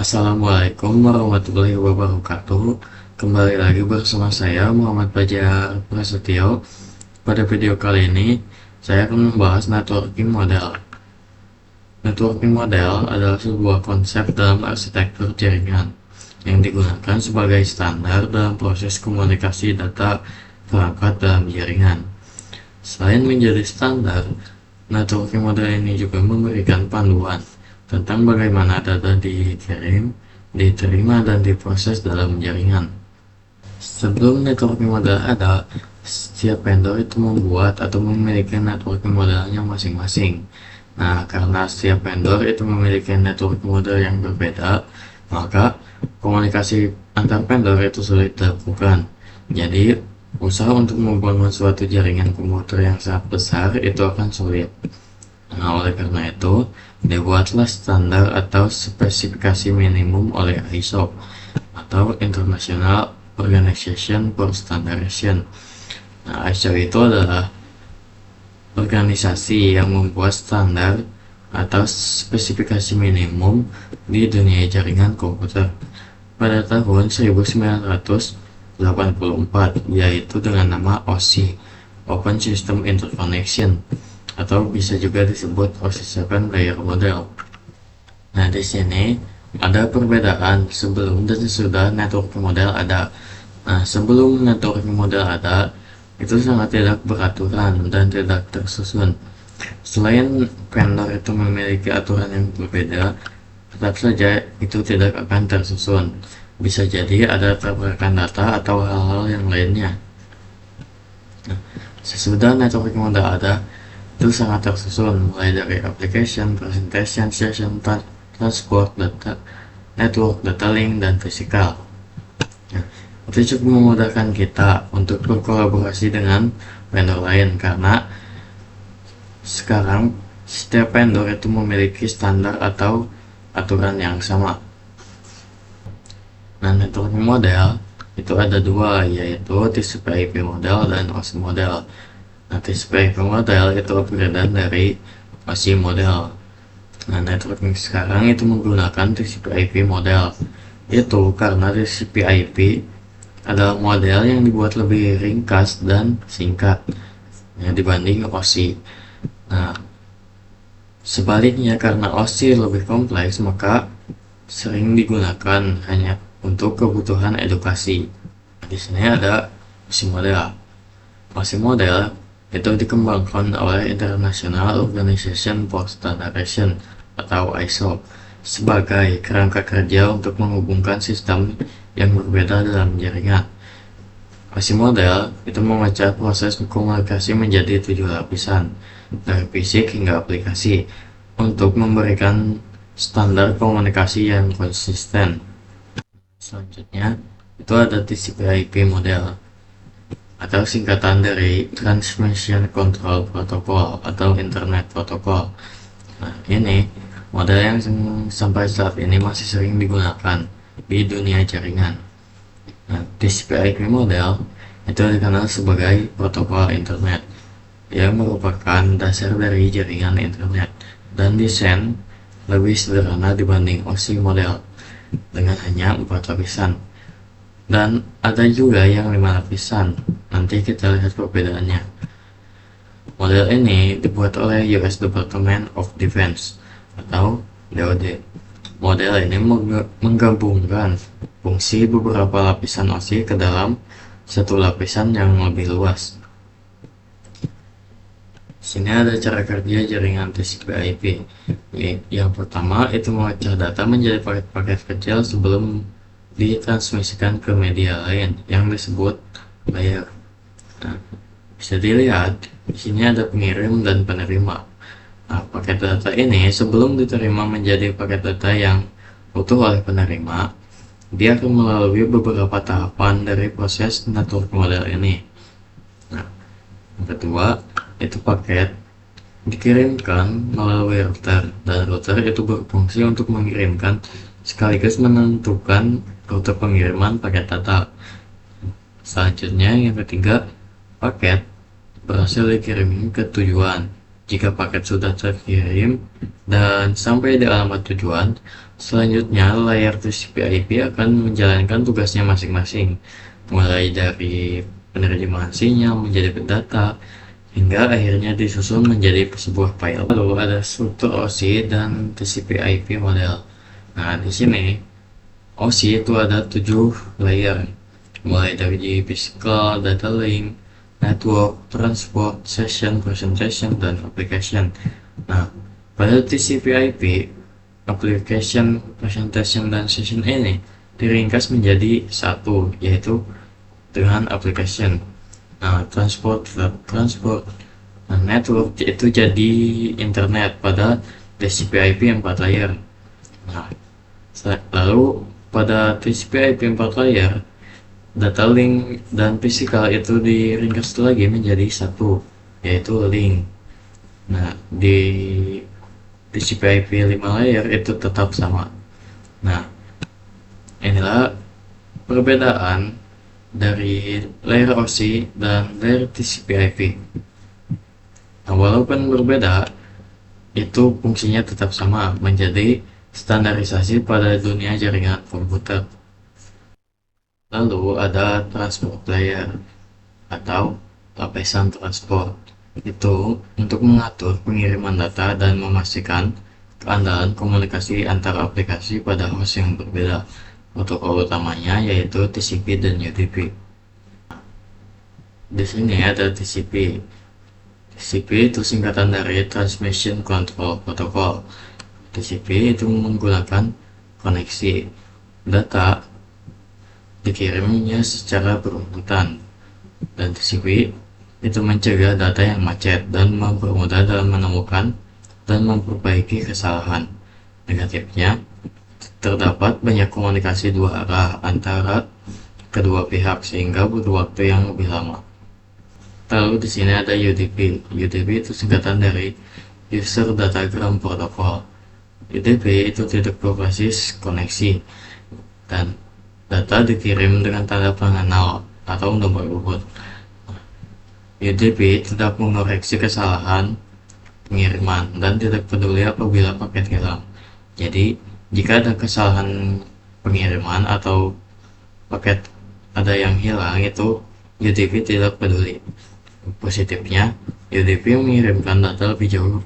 Assalamualaikum warahmatullahi wabarakatuh. Kembali lagi bersama saya Muhammad Fajar Prasetyo. Pada video kali ini saya akan membahas networking model. Networking model adalah sebuah konsep dalam arsitektur jaringan yang digunakan sebagai standar dalam proses komunikasi data perangkat dalam jaringan. Selain menjadi standar, networking model ini juga memberikan panduan tentang bagaimana data dikirim, diterima, dan diproses dalam jaringan. Sebelum networking model ada, setiap vendor itu membuat atau memiliki networking modelnya masing-masing. Nah, karena setiap vendor itu memiliki networking model yang berbeda, maka komunikasi antar vendor itu sulit dilakukan. Jadi, usaha untuk membangun suatu jaringan komputer yang sangat besar itu akan sulit. Nah, oleh karena itu, dibuatlah standar atau spesifikasi minimum oleh ISO atau International Organization for Standardization. Nah, ISO itu adalah organisasi yang membuat standar atau spesifikasi minimum di dunia jaringan komputer pada tahun 1984, yaitu dengan nama OSI, Open System Interconnection, atau bisa juga disebut OSI 7 layer model. Nah, di sini ada perbedaan sebelum dan sesudah networking model ada. Nah, sebelum networking model ada, itu sangat tidak beraturan dan tidak tersusun. Selain vendor itu memiliki aturan yang berbeda, tetap saja itu tidak akan tersusun. Bisa jadi ada tabrakan data atau hal-hal yang lainnya. Nah, sesudah networking model ada, itu sangat tersusun mulai dari application, presentation, session, transport, data, network, data link, dan physical. Nah, itu cukup memudahkan kita untuk berkolaborasi dengan vendor lain karena sekarang setiap vendor itu memiliki standar atau aturan yang sama. Nah, networking model itu ada dua, yaitu TCP/IP model dan OSI model. Nah, TCP/IP model itu upgradean dari OSI model. Nah, networking sekarang itu menggunakan TCP/IP model. Itu karena TCP/IP adalah model yang dibuat lebih ringkas dan singkat dibanding OSI. Nah, sebaliknya karena OSI lebih kompleks, maka sering digunakan hanya untuk kebutuhan edukasi. Di sini ada OSI model. OSI model itu dikembangkan oleh International Organization for Standardization atau ISO sebagai kerangka kerja untuk menghubungkan sistem yang berbeda dalam jaringan. OSI model itu memecah proses komunikasi menjadi 7 lapisan, dari fisik hingga aplikasi, untuk memberikan standar komunikasi yang konsisten. Selanjutnya, itu ada TCP/IP model, atau singkatan dari Transmission Control Protocol atau Internet Protocol. Nah, ini model yang sampai saat ini masih sering digunakan di dunia jaringan. Nah, TCP/IP model itu dikenal sebagai protokol internet yang merupakan dasar dari jaringan internet dan desain lebih sederhana dibanding OSI model dengan hanya 4 lapisan. Dan ada juga yang 5 lapisan. Nanti kita lihat perbedaannya. Model ini dibuat oleh US Department of Defense atau DoD. Model ini menggabungkan fungsi beberapa lapisan OSI ke dalam satu lapisan yang lebih luas. Sini ada cara kerja jaringan TCP/IP. Yang pertama itu memecah data menjadi paket-paket kecil sebelum ditransmisikan ke media lain yang disebut layer. Nah, bisa dilihat di sini ada pengirim dan penerima. Nah, paket data ini sebelum diterima menjadi paket data yang utuh oleh penerima, dia akan melalui beberapa tahapan dari proses network model ini. Nah, yang kedua, itu paket dikirimkan melalui router, dan router itu berfungsi untuk mengirimkan sekaligus menentukan rute pengiriman paket data. Selanjutnya, yang ketiga, paket berhasil dikirim ke tujuan. Jika paket sudah terkirim dan sampai di alamat tujuan, selanjutnya layar TCP/IP akan menjalankan tugasnya masing-masing, mulai dari penerimaan sinyal menjadi data, hingga akhirnya disusun menjadi sebuah file. Lalu ada struktur OSI dan TCP/IP model. Nah, di sini OSI itu ada 7 layer, mulai dari physical, data link, network, transport, session, presentation, dan application. Nah, pada TCP/IP, application, presentation, dan session ini diringkas menjadi satu, yaitu dengan application. Nah, transport, nah, network itu jadi internet pada TCP/IP 4 layer. Nah, lalu pada TCP/IP 4 layer, data link dan physical itu diringkas lagi menjadi satu, yaitu link. Nah, di TCP/IP 5 layer itu tetap sama. Nah, inilah perbedaan dari layer OSI dan layer TCP/IP. Nah, walaupun berbeda, itu fungsinya tetap sama, menjadi standarisasi pada dunia jaringan komputer. Lalu ada transport layer atau lapisan transport. Itu untuk mengatur pengiriman data dan memastikan keandalan komunikasi antar aplikasi pada host yang berbeda. Protokol utamanya yaitu TCP dan UDP. Di sini ada TCP. TCP itu singkatan dari Transmission Control Protocol. TCP itu menggunakan koneksi data dikirimnya secara berurutan, dan TCP itu mencegah data yang macet dan mempermudah dalam menemukan dan memperbaiki kesalahan. Negatifnya, terdapat banyak komunikasi dua arah antara kedua pihak sehingga butuh waktu yang lebih lama. Lalu di sini ada UDP. UDP itu singkatan dari User Datagram Protocol. UDP itu titik berbasis koneksi dan data dikirim dengan tanda pengenal atau nomor urut. UDP tidak mengoreksi kesalahan pengiriman dan tidak peduli apabila paket hilang. Jadi, jika ada kesalahan pengiriman atau paket ada yang hilang, itu UDP tidak peduli. Positifnya, UDP mengirimkan data lebih jauh.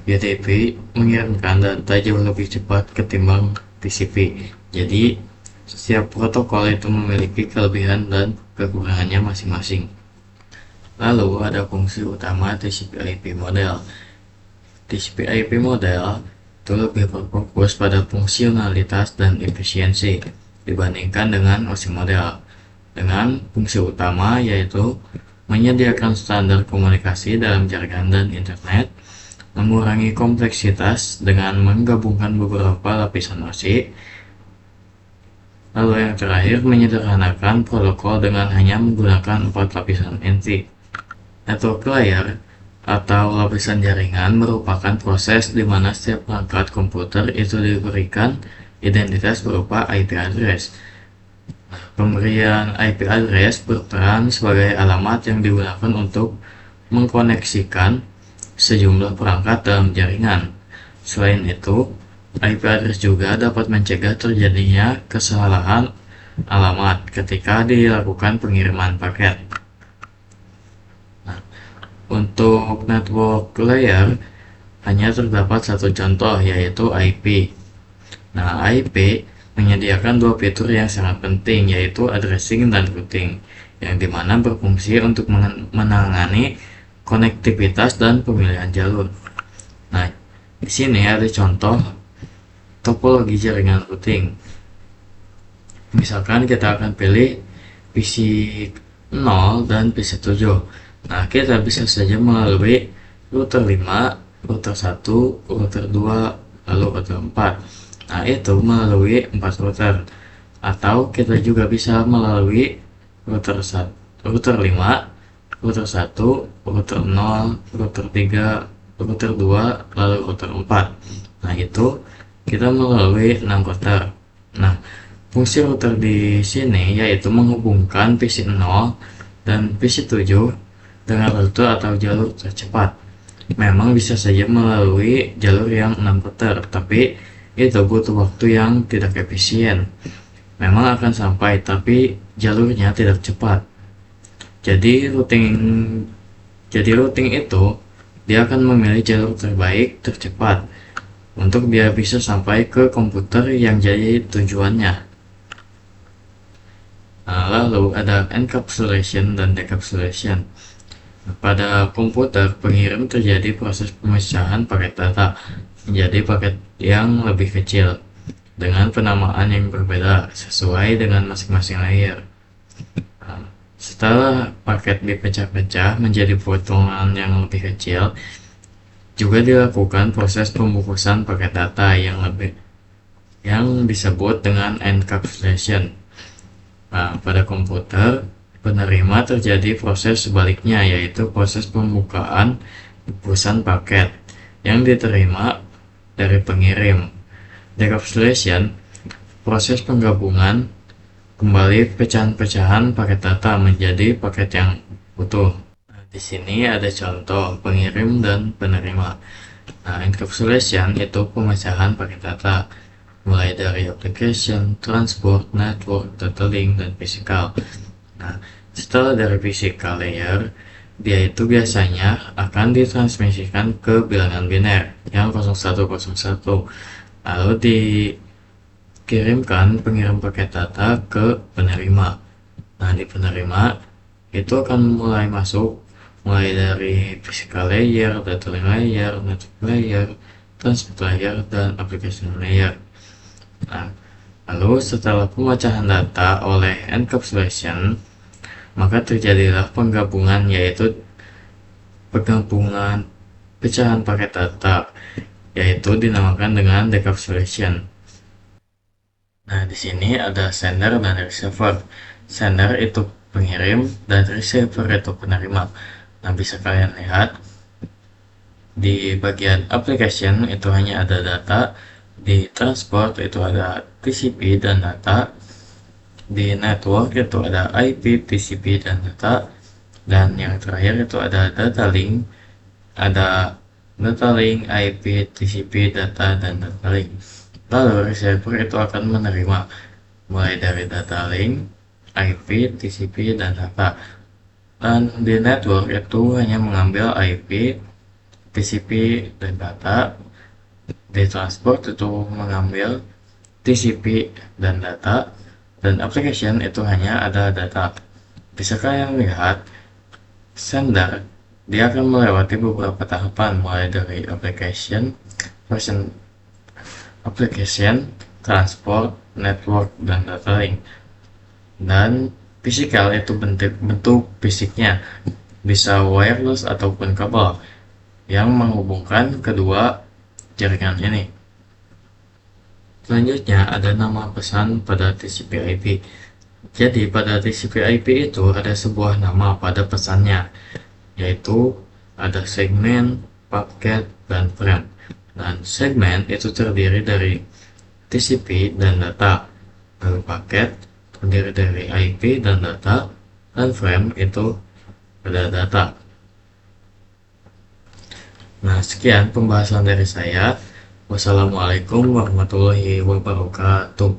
UDP mengirimkan data jauh lebih cepat ketimbang TCP. Jadi, setiap protokol itu memiliki kelebihan dan kekurangannya masing-masing. Lalu ada fungsi utama TCP/IP model. TCP/IP model itu lebih berfokus pada fungsionalitas dan efisiensi dibandingkan dengan OSI model, dengan fungsi utama yaitu menyediakan standar komunikasi dalam jaringan dan internet, mengurangi kompleksitas dengan menggabungkan beberapa lapisan OSI, lalu yang terakhir menyederhanakan protokol dengan hanya menggunakan 4 lapisan inti. Network layer atau lapisan jaringan merupakan proses di mana setiap perangkat komputer itu diberikan identitas berupa IP address. Pemberian IP address berperan sebagai alamat yang digunakan untuk mengkoneksikan sejumlah perangkat dalam jaringan. Selain itu, IP address juga dapat mencegah terjadinya kesalahan alamat ketika dilakukan pengiriman paket. Untuk network layer hanya terdapat satu contoh, yaitu IP. Nah, IP menyediakan dua fitur yang sangat penting, yaitu addressing dan routing, yang dimana berfungsi untuk menangani konektivitas dan pemilihan jalur. Nah, di sini ada contoh topologi jaringan routing. Misalkan kita akan pilih PC 0 dan PC 7. Nah, kita bisa saja melalui router 5, router 1, router 2, lalu router 4. Nah, itu melalui 4 router. Atau kita juga bisa melalui router 1, router 5, router 1, router 0, router 3, router 2, lalu router 4. Nah, itu kita melalui 6 router. Nah, fungsi router di sini yaitu menghubungkan PC 0 dan PC 7 dengan rute atau jalur tercepat. Memang bisa saja melalui jalur yang 6 putar, tapi itu butuh waktu yang tidak efisien. Memang akan sampai, tapi jalurnya tidak cepat. Jadi routing itu dia akan memilih jalur terbaik tercepat untuk biar bisa sampai ke komputer yang jadi tujuannya. Nah, lalu ada encapsulation dan decapsulation. Pada komputer pengirim terjadi proses pemecahan paket data menjadi paket yang lebih kecil dengan penamaan yang berbeda sesuai dengan masing-masing layer. Nah, setelah paket dipecah-pecah menjadi potongan yang lebih kecil, juga dilakukan proses pembungkusan paket data yang disebut dengan encapsulation. Nah, pada komputer penerima terjadi proses sebaliknya, yaitu proses pembukaan bungkusan paket yang diterima dari pengirim. Decapsulation, proses penggabungan kembali pecahan-pecahan paket data menjadi paket yang utuh. Nah, di sini ada contoh pengirim dan penerima. Nah, encapsulation itu pemecahan paket data mulai dari application, transport, network, data link, dan physical. Nah, setelah dari physical layer, dia itu biasanya akan ditransmisikan ke bilangan biner yang 0101, lalu dikirimkan pengirim paket data ke penerima. Nah, di penerima itu akan mulai dari physical layer, data link layer, network layer, transport layer, dan application layer. Nah, lalu setelah pemecahan data oleh encapsulation, maka terjadilah penggabungan, yaitu penggabungan pecahan paket data, yaitu dinamakan dengan decapsulation. Nah, di sini ada sender dan receiver. Sender itu pengirim dan receiver itu penerima. Nah, bisa kalian lihat di bagian application itu hanya ada data, di transport itu ada TCP dan data, di network itu ada IP, TCP, dan data, dan yang terakhir itu ada data link, IP, TCP, data, dan data link. Lalu receiver itu akan menerima mulai dari data link, IP, TCP, dan data. Dan di network itu hanya mengambil IP, TCP, dan data. Di transport itu mengambil TCP dan data, dan application itu hanya ada data. Bisa kalian lihat, sender dia akan melewati beberapa tahapan mulai dari application, transport, network, dan data link. Dan physical itu bentuk fisiknya, bisa wireless ataupun kabel yang menghubungkan kedua jaringan ini. Selanjutnya ada nama pesan pada TCP/IP. Jadi pada TCP/IP itu ada sebuah nama pada pesannya, yaitu ada segmen, paket, dan frame. Dan segmen itu terdiri dari TCP dan data, lalu paket terdiri dari IP dan data, dan frame itu ada data. Nah, sekian pembahasan dari saya. Wassalamualaikum warahmatullahi wabarakatuh.